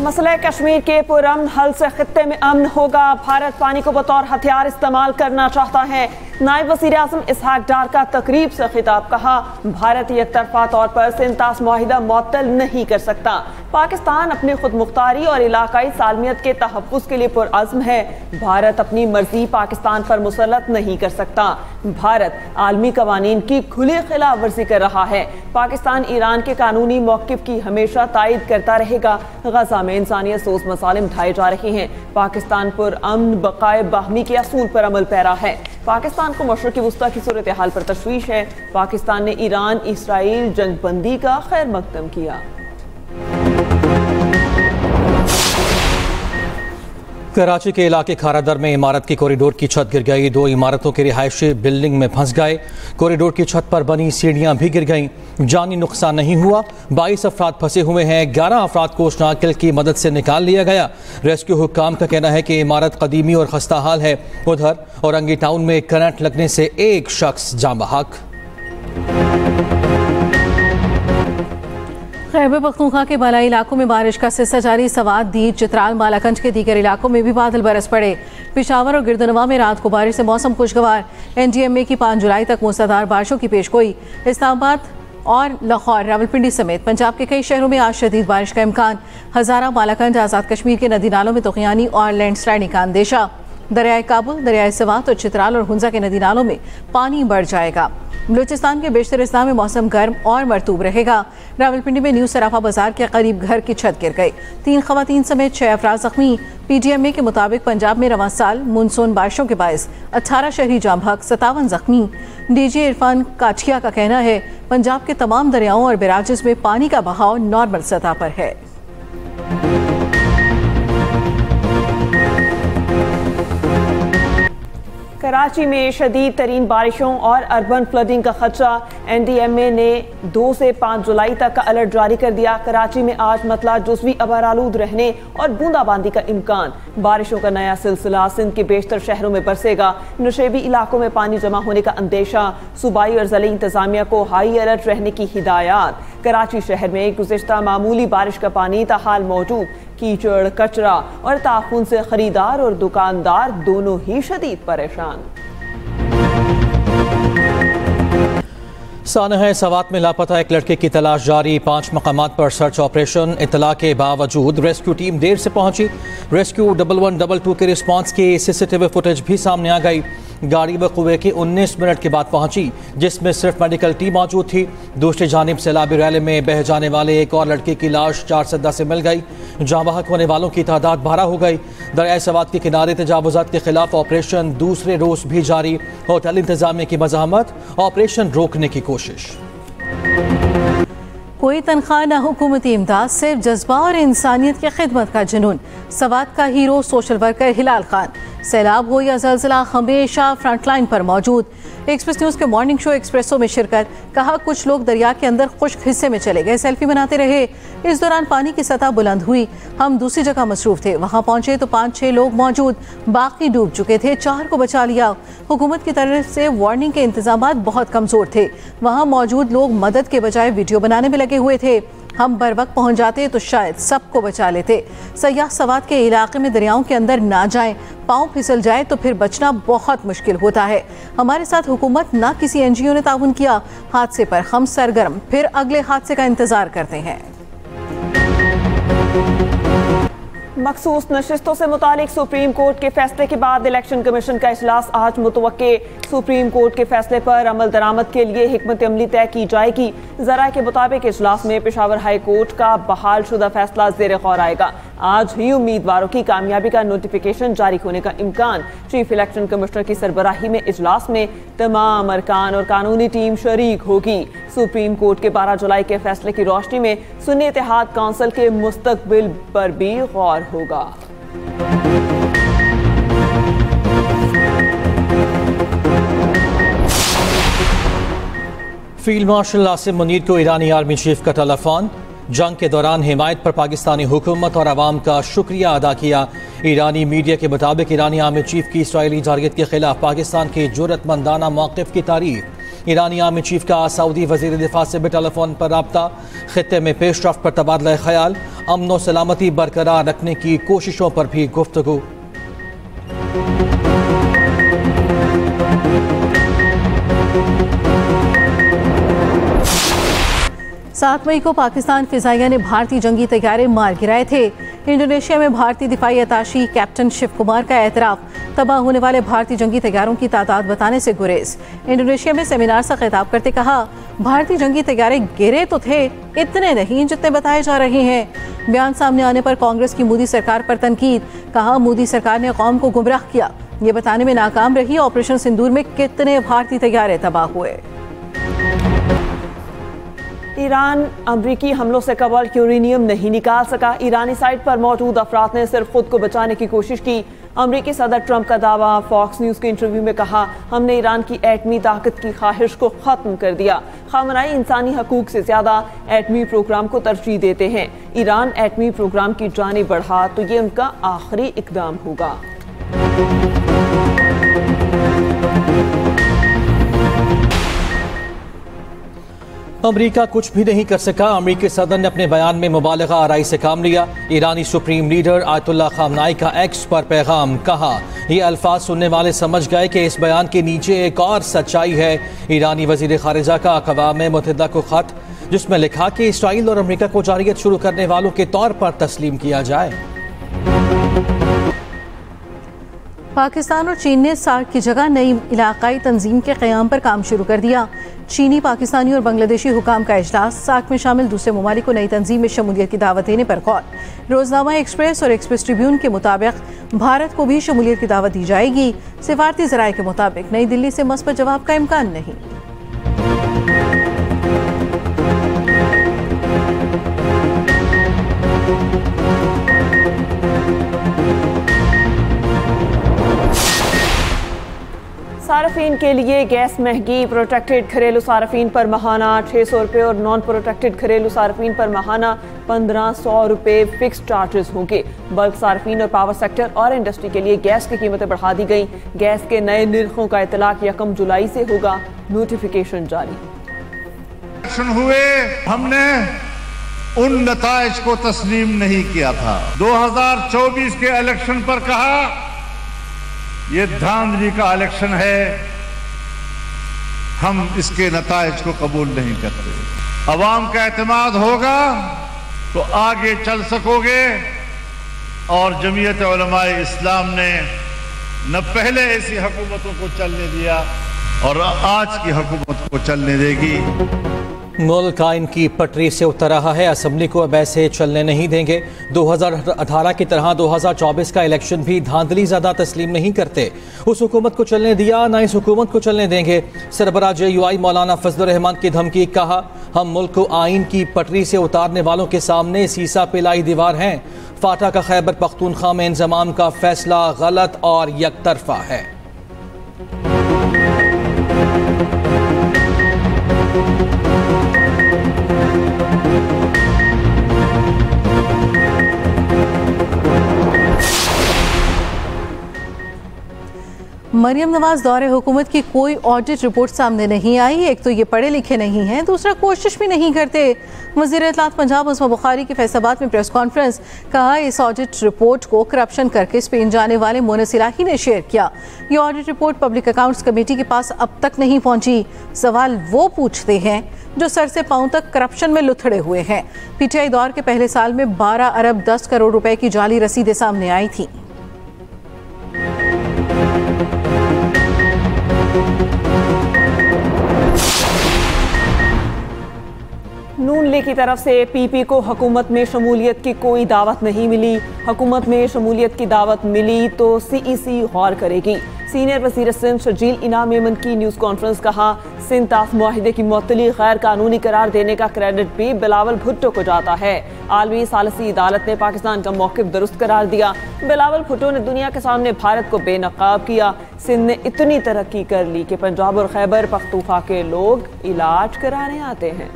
मसला कश्मीर के पुरअमन हल से खित्ते में अमन होगा। भारत पानी को बतौर हथियार इस्तेमाल करना चाहता है। नायब वज़ीर आज़म इसहाक डार का तकरीब से खिताब। कहा, भारत एक तरफा तौर पर सिंतास मुआहिदा मुअत्तल नहीं कर सकता। पाकिस्तान अपनी खुद मुख्तारी और इलाकाई सालमियत के तहफ़्फ़ुज़ के लिए पुरअज़्म है। भारत अपनी मर्जी पाकिस्तान पर मुसल्लत नहीं कर सकता। भारत आलमी कवानीन की खुली खिलाफ वर्जी कर रहा है। पाकिस्तान ईरान के कानूनी मौक़िफ़ की हमेशा तायद करता रहेगा। गजा में इंसानियत सोच मसालिम ढाए जा रहे हैं। पाकिस्तान पुरअमन बक़ाए बाहमी के असूल पर अमल पैरा है। पाकिस्तान को मशरिक़ी वुस्ता की सूरत हाल पर तशवीश है। पाकिस्तान ने ईरान इसराइल जंगबंदी का खैर मकदम किया। कराची के इलाके खारादर में इमारत की कॉरिडोर की छत गिर गई। 2 इमारतों के रिहायशी बिल्डिंग में फंस गए। कॉरिडोर की छत पर बनी सीढ़ियां भी गिर गईं। जानी नुकसान नहीं हुआ। 22 अफराद फंसे हुए हैं। 11 अफराद को शनाख्त की मदद से निकाल लिया गया। रेस्क्यू हुक्काम का कहना है कि इमारत कदीमी और खस्ता हाल है। उधर औरंगी टाउन में करंट लगने से एक शख्स जान बहक। खैबर पख्तूनख्वा के बालाई इलाकों में बारिश का सिलसिला जारी। सवात, दीर, चित्राल, मालाकंज के दीगर इलाकों में भी बादल बरस पड़े। पेशावर और गिरदनवा में रात को बारिश से मौसम खुशगवार। NDMA की 5 जुलाई तक मूसलाधार बारिशों की पेशगोई। इस्लामाबाद और लाहौर, रावलपिंडी समेत पंजाब के कई शहरों में आज शदीद बारिश का इम्कान। हज़ारा, मालाकंज, आज़ाद कश्मीर के नदी नालों में तूफ़ानी और लैंडस्लाइडिंग का अंदेशा। दरियाए काबुल, दरियाए सवात और चित्राल और हुंजा के नदी नालों में पानी बढ़ जाएगा। बलूचिस्तान के बेशतर हिस्सा में मौसम गर्म और मरतूब रहेगा। रावलपिंडी में न्यू सराफा बाजार के करीब घर की छत गिर गई। 3 खवातीन समेत 6 अफराद जख्मी। PTMA के मुताबिक पंजाब में रवां साल मानसून बारिशों के बायस 18 शहरी जाम बहक, 57 जख्मी। DG इरफान काठिया का कहना है, पंजाब के तमाम दरियाओं और बैराजेस में पानी का बहाव नॉर्मल सतह पर है। कराची में शदीद तरीन बारिशों और अर्बन फ्लडिंग का खदशा। NDMA ने 2 से 5 जुलाई तक का अलर्ट जारी कर दिया। कराची में आज मतला जुज़वी अबारालूद रहने और बूंदाबांदी का इम्कान। बारिशों का नया सिलसिला सिंध के बेशतर शहरों में बरसेगा। नशेबी इलाकों में पानी जमा होने का अंदेशा। सूबाई और ज़िली इंतजामिया को हाई अलर्ट रहने की हिदायत। कराची शहर में गुज़िश्ता मामूली बारिश का पानी ताहाल मौजूद। कीचड़, कचरा और ताफून से खरीदार और दुकानदार दोनों ही शदीद परेशान। सानह सवात में लापता एक लड़के की तलाश जारी। 5 मकामात पर सर्च ऑपरेशन। इत्तला के बावजूद रेस्क्यू टीम देर से पहुंची। रेस्क्यू 1122 के रिस्पांस की CCTV फुटेज भी सामने आ गई। गाड़ी बखूबे की 19 मिनट के बाद पहुंची, जिसमें सिर्फ मेडिकल टीम मौजूद थी। दूसरी जानिब सैलाबी रैली में बह जाने वाले एक और लड़के की लाश 4 सद्दा से मिल गई। जाँ बहक होने वालों की तादाद 12 हो गई। दरियाए सवात के किनारे तजावुजात के खिलाफ ऑपरेशन दूसरे रोज भी जारी। होटल इंतजामिया की मज़ाहमत, ऑपरेशन रोकने की कोशिश। कोई तनख्वाह न हुकूमती इमदाद, सिर्फ जज्बा और इंसानियत की खिदमत का जुनून। सवात का हीरो सोशल वर्कर हिलाल खान। सैलाब हो या ज़लज़ला, हमेशा फ्रंटलाइन पर मौजूद। एक्सप्रेस न्यूज़ के मॉर्निंग शो एक्सप्रेसो में शिरकत। कहा, कुछ लोग दरिया के अंदर खुश्क हिस्से में चले गए, सेल्फी बनाते रहे। इस दौरान पानी की सतह बुलंद हुई। हम दूसरी जगह मसरूफ थे। वहाँ पहुँचे तो 5-6 लोग मौजूद, बाकी डूब चुके थे। 4 को बचा लिया। हुकूमत की तरफ से वार्निंग के इंतजाम बहुत कमज़ोर थे। वहाँ मौजूद लोग मदद के बजाय वीडियो बनाने में लगे हुए थे। हम बर वक्त पहुँच जाते तो शायद सबको बचा लेते। सयाह सवात के इलाके में दरियाओं के अंदर ना जाएं। पाँव फिसल जाए तो फिर बचना बहुत मुश्किल होता है। हमारे साथ हुकूमत ना किसी NGO ने ताउन किया। हादसे पर हम सरगर्म, फिर अगले हादसे का इंतजार करते हैं। मखसूस नशिस्तों से मुतालिक सुप्रीम कोर्ट के फैसले के बाद इलेक्शन कमीशन का इजलास आज मुतवक्के। सुप्रीम कोर्ट के फैसले पर अमल दरामद के लिए हिकमत अमली तय की जाएगी। जरा के मुताबिक इजलास में पेशावर हाई कोर्ट का बहाल शुदा फैसला ज़ेर गौर आएगा। आज ही उम्मीदवारों की कामयाबी का नोटिफिकेशन जारी होने का इम्कान। चीफ इलेक्शन कमिश्नर की सरबराही में इजलास में तमाम अरकान और कानूनी टीम शरीक होगी। सुप्रीम कोर्ट के 12 जुलाई के फैसले की रोशनी में सुन्नी इत्तेहाद काउंसिल के मुस्तकबिल पर भी गौर होगा। फील्ड मार्शल आसिम मुनीर को ईरानी आर्मी चीफ का टेलीफोन। जंग के दौरान हिमायत पर पाकिस्तानी हुकूमत और अवाम का शुक्रिया अदा किया। ईरानी मीडिया के मुताबिक ईरानी आर्मी चीफ की इसराइली टारगेट के खिलाफ पाकिस्तान के जुर्रतमंदाना मौक़िफ़ की तारीफ। ईरानी आर्मी चीफ का सऊदी वजीर दिफा से भी टेलीफोन पर रब्ता। खित्ते में पेशरफ्त पर तबादला ख्याल, अमन व सलामती बरकरार रखने की कोशिशों पर भी गुफ्तगू। 7 मई को पाकिस्तान फिजाइया ने भारतीय जंगी तैयारे मार गिराए थे। इंडोनेशिया में भारतीय दिफाई अताशी कैप्टन शिव कुमार का एतराफ, तबाह होने वाले भारतीय जंगी तैयारों की तादाद बताने से गुरेज। इंडोनेशिया में सेमिनार से खिताब करते कहा, भारतीय जंगी तैयारे गिरे तो थे, इतने नहीं जितने बताए जा रहे हैं। बयान सामने आने पर कांग्रेस की मोदी सरकार पर तनकीद, कहा मोदी सरकार ने कौम को गुमराह किया, ये बताने में नाकाम रही ऑपरेशन सिंदूर में कितने भारतीय तैयारे तबाह हुए। ईरान अमरीकी हमलों से कबल यूरेनियम नहीं निकाल सका। ईरानी साइट पर मौजूद अफराद ने सिर्फ खुद को बचाने की कोशिश की। अमरीकी सदर ट्रंप का दावा, फॉक्स न्यूज के इंटरव्यू में कहा, हमने ईरान की एटमी ताकत की ख्वाहिश को खत्म कर दिया। खामनाई इंसानी हकूक से ज्यादा एटमी प्रोग्राम को तरजीह देते हैं। ईरान एटमी प्रोग्राम की जानिब बढ़ा तो ये उनका आखिरी इकदाम होगा। अमरीका कुछ भी नहीं कर सका। अमरीकी सदर ने अपने बयान में मुबालगा आराई से काम लिया। ईरानी सुप्रीम लीडर आयतुल्लाह खामनाई का एक्स पर पैगाम, कहा ये अल्फाज सुनने वाले समझ गए कि इस बयान के नीचे एक और सच्चाई है। ईरानी वजीर खारिजा का अक़वाम मुत्तहिदा को खत, जिसमें लिखा कि इसराइल और अमरीका को जारियत शुरू करने वालों के तौर पर तस्लीम किया जाए। पाकिस्तान और चीन ने सार्क की जगह नई इलाकाई तंजीम के क़याम पर काम शुरू कर दिया। चीनी, पाकिस्तानी और बांग्लादेशी हुकाम का इजलास, सार्क में शामिल दूसरे ममालिक को नई तंजीम में शमूलियत की दावत देने पर गौर। रोजनामा एक्सप्रेस और एक्सप्रेस ट्रिब्यून के मुताबिक भारत को भी शमूलियत की दावत दी जाएगी। सिफारती ज़राए के मुताबिक नई दिल्ली से मस्बत जवाब का इम्कान नहीं। सार्फिन के लिए गैस महंगी, प्रोटेक्टेड घरेलू सार्फिन पर माहाना 600 रुपये और नॉन प्रोटेक्टेड घरेलू सार्फिन पर माहाना 1500 रुपये फिक्स चार्जेस होंगे। बल्क सार्फिन और पावर सेक्टर और इंडस्ट्री के लिए गैस की कीमतें बढ़ा दी गई। गैस के नए निर्खों का इतलाक 1 जुलाई से होगा, नोटिफिकेशन जारी। हुए हमने उन नताइज को तस्लीम नहीं किया था। 2024 के इलेक्शन पर कहा ये धांधली का इलेक्शन है, हम इसके नताइज को कबूल नहीं करते। अवाम का एतमाद होगा तो आगे चल सकोगे। और जमीयत उलमाए इस्लाम ने न पहले ऐसी हुकूमतों को चलने दिया और आज की हुकूमत को चलने देगी। मुल्क आइन की पटरी से उतर रहा है, असम्बली को अब ऐसे चलने नहीं देंगे। 2018 की तरह 2024 का इलेक्शन भी धांधली ज़्यादा तस्लीम नहीं करते। उस हुकूमत को चलने दिया, ना इस हुकूमत को चलने देंगे। सरबराह JUI मौलाना फजलुर रहमान की धमकी, कहा हम मुल्क को आइन की पटरी से उतारने वालों के सामने सीसा पिलाई दीवार हैं। फाटा का खैबर पख्तूनख्वा में इंजमाम का फैसला गलत और यकतरफा है। मरियम नवाज दौरे हुकूमत की कोई ऑडिट रिपोर्ट सामने नहीं आई। एक तो ये पढ़े लिखे नहीं हैं, दूसरा कोशिश भी नहीं करते। वज़ीर इत्तलात पंजाब उस्मा बुखारी की फैसलाबाद में प्रेस कॉन्फ्रेंस, कहा इस ऑडिट रिपोर्ट को करप्शन करके स्पेन जाने वाले मोनस इलाही ने शेयर किया। ये audit report public accounts committee के पास अब तक नहीं पहुंची। सवाल वो पूछते हैं जो सर से पांव तक करप्शन में लुथड़े हुए हैं। PTI दौर के पहले साल में 12 अरब 10 करोड़ रुपए की जाली रसीदें सामने आई थी। नून लीग की तरफ से PP को हुकूमत में शमूलियत की कोई दावत नहीं मिली। हुकूमत में शमूलियत की दावत मिली तो CEC गौर करेगी। सीनियर वज़ीर सिंध शर्जील इनाम मेमन की न्यूज़ कॉन्फ्रेंस, कहा सिंध ताफ मुआहिदे की मुअत्तली गैर कानूनी करार देने का क्रेडिट भी बिलावल भुट्टो को जाता है। आलमी सालसी अदालत ने पाकिस्तान का मौक़िफ़ दुरुस्त करार दिया। बिलावल भुट्टो ने दुनिया के सामने भारत को बेनकाब किया। सिंध ने इतनी तरक्की कर ली कि पंजाब और खैबर पख्तूनख्वा के लोग इलाज कराने आते हैं।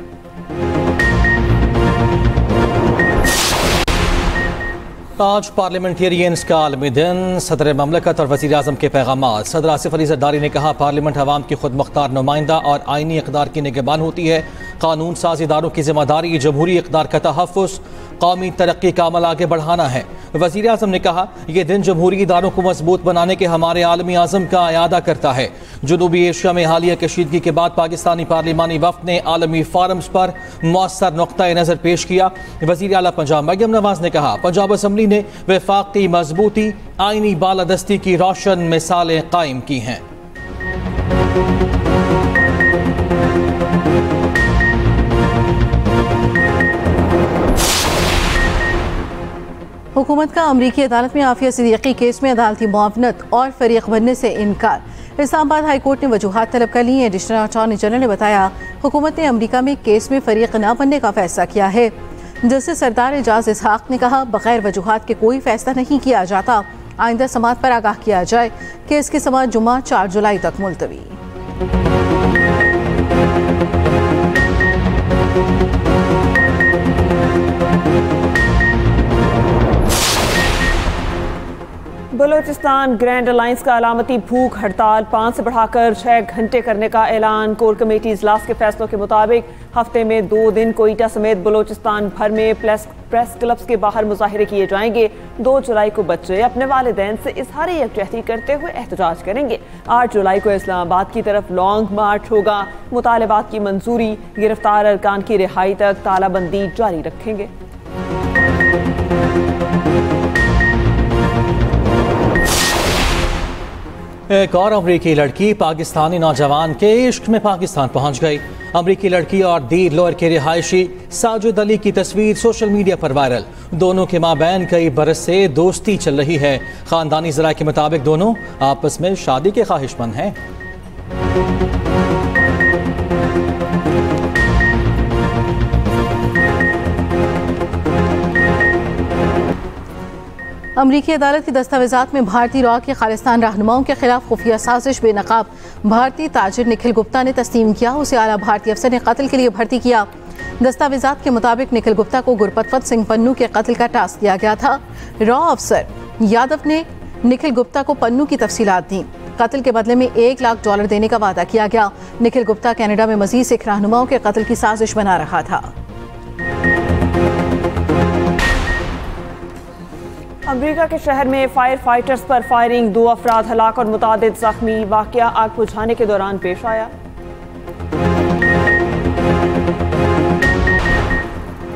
आज पार्लियामेंटेरियंस का आलमी दिन। सदर ममलकत और वज़ीर आज़म के पैगामात। सदर आसिफ अली ज़रदारी ने कहा, पार्लियामेंट अवाम की खुद मुख्तार नुमाइंदा और आइनी इक़दार की निगहबान होती है। कानून साज इदारों की जिम्मेदारी जमहूरी इक़दार का तहफ़्फ़ुज़, कौमी तरक्की का अमल आगे बढ़ाना है। वज़ीर आज़म ने कहा, यह दिन जमहूरी इदारों को मजबूत बनाने के हमारे आलमी आज़म का अयादा करता है। जनूबी एशिया में हालिया कशीदगी के बाद पाकिस्तानी पार्लिमानी वफ़द ने आलमी फोरम्स पर मौसर नुक्ता नज़र पेश किया। वज़ीर आला पंजाब मरियम नवाज ने कहा, पंजाब असम्बली ने वफाकी मजबूती, आइनी बालादस्ती की रोशन मिसालें कायम की हैं। हुकूमत का अमरीकी अदालत में आफिया सिद्दीकी केस में अदालती मुआवनत और फरीक बनने से इनकार। इस्लामाबाद हाई कोर्ट ने वजूहात तलब कर ली। एडिशनल अटॉर्नी जनरल ने बताया, हुकूमत ने अमरीका में केस में फरीक न बनने का फैसला किया है। जस्टिस सरदार एजाज इसहाक ने कहा, बगैर वजूहात के कोई फैसला नहीं किया जाता। आइंदा समाअत पर आगाह किया जाए। केस की समाअत जुम्मा 4 जुलाई तक मुलतवी। बलूचिस्तान ग्रैंड अलायंस का अलामती भूख हड़ताल 5 से बढ़ाकर 6 घंटे करने का ऐलान। कोर कमेटी इजलास के फैसलों के मुताबिक हफ्ते में 2 दिन कोयटा समेत बलूचिस्तान भर में प्रेस क्लब्स के बाहर मुजाहिरे किए जाएंगे। 2 जुलाई को बच्चे अपने वालिदैन से इजहार यकजहती करते हुए एहतजाज करेंगे। 8 जुलाई को इस्लामाबाद की तरफ लॉन्ग मार्च होगा। मुतालबात की मंजूरी, गिरफ्तार अरकान की रिहाई तक तालाबंदी जारी रखेंगे। एक और अमरीकी लड़की पाकिस्तानी नौजवान के इश्क में पाकिस्तान पहुंच गई। अमरीकी लड़की और दीर लोअर के रिहायशी साजिद अली की तस्वीर सोशल मीडिया पर वायरल। दोनों के माबैन कई बरस से दोस्ती चल रही है। खानदानी ज़राए के मुताबिक दोनों आपस में शादी के ख्वाहिशमंद हैं। अमरीकी अदालत की दस्तावेजात में भारतीय रॉ के खालिस्तान रहनुमाओं के खिलाफ खुफिया साजिश बेनकाब भारतीय ताजिर निखिल गुप्ता ने तस्लीम किया। उसे आला भारतीय अफसर ने कत्ल के लिए भर्ती किया। दस्तावेजात के मुताबिक निखिल गुप्ता को गुरपतवत सिंह पन्नू के कत्ल का टास्क दिया गया था। रॉ अफसर यादव ने निखिल गुप्ता को पन्नू की तफसीलात दी। कत्ल के बदले में $1 लाख देने का वादा किया गया। निखिल गुप्ता कनाडा में मजीद सिख रहनुमाओं के कत्ल की साजिश बना रहा था। अमरीका के शहर में फायर फाइटर्स पर फायरिंग, 2 अफराद हलाक और मुतादिद जख्मी। वाकया आग बुझाने के दौरान पेश आया।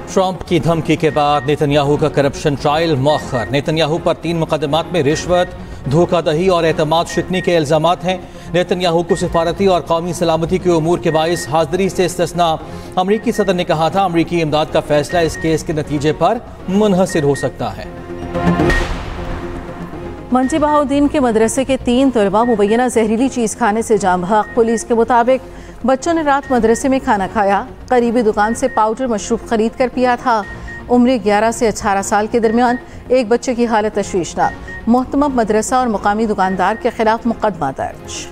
ट्रंप की धमकी के बाद नेतन्याहू का करप्शन ट्रायल मौखर। नेतन्याहू पर 3 मुकदमात में रिश्वत, धोखाधड़ी और एतमाद शिकनी के इल्जामात हैं। नेतन्याहू को सिफारती और कौमी सलामती के उमूर के बाइस हाजिरी से इस्तिस्ना। अमरीकी सदर ने कहा था, अमरीकी इमदाद का फैसला इस केस के नतीजे पर मुनहसिर हो सकता है। मंजी बहाउद्दीन के मदरसे के 3 तलबा मुबैना जहरीली चीज़ खाने से जाम बहक। पुलिस के मुताबिक बच्चों ने रात मदरसे में खाना खाया। करीबी दुकान से पाउडर मशरूब खरीद कर पिया था। उम्र 11 से 18 साल के दरमियान एक बच्चे की हालत तशवीशनाक। मोहतमम मदरसा और मुकामी दुकानदार के खिलाफ मुकदमा दर्ज।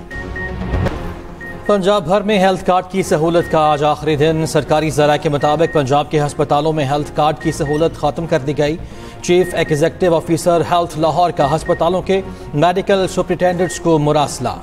पंजाब भर में हेल्थ कार्ड की सहूलत का आज आखिरी दिन। सरकारी ज़राए के मुताबिक पंजाब के अस्पतालों में हेल्थ कार्ड की सहूलत ख़त्म कर दी गई। Chief executive officer health Lahore का अस्पतालों के मेडिकल सुपरिटेंडेंट्स को मुरासला।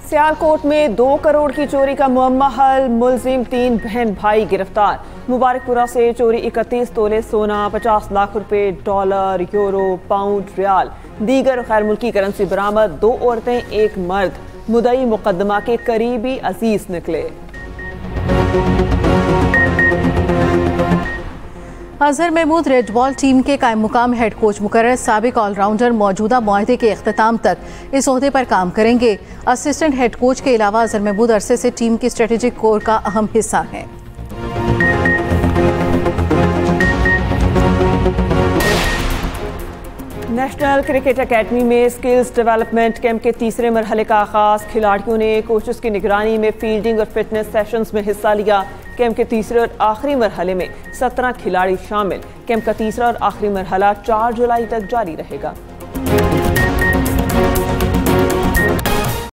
सियालकोट में 2 करोड़ की चोरी का मुअम्मा हल। मुलजिम 3 बहन भाई गिरफ्तार। मुबारकपुरा से चोरी 31 तोले सोना, 50 लाख रुपए, डॉलर, यूरो, पाउंड, रियाल, दीगर गैर मुल्की करेंसी बरामद। 2 औरतें 1 मर्द मुदई मुकदमा के करीबी अजीज निकले। Azhar Mahmood red ball team के कायम मुकाम हेड कोच मुकर्रर। साबिक ऑलराउंडर मौजूदा मुआहदे के इख्तिताम तक इस ओहदे पर काम करेंगे। असिस्टेंट हेड कोच के अलावा अजहर महमूद अरसे से टीम के स्ट्रेटेजिक कोर का अहम हिस्सा हैं। नेशनल क्रिकेट एकेडमी में स्किल्स डेवलपमेंट कैंप के 3रे मरहले का आगाज। खिलाड़ियों ने कोचेस की निगरानी में फील्डिंग और फिटनेस सेशंस में हिस्सा लिया। कैंप के 3रे और आखिरी मरहले में 17 खिलाड़ी शामिल। कैंप का 3रा और आखिरी मरहला 4 जुलाई तक जारी रहेगा।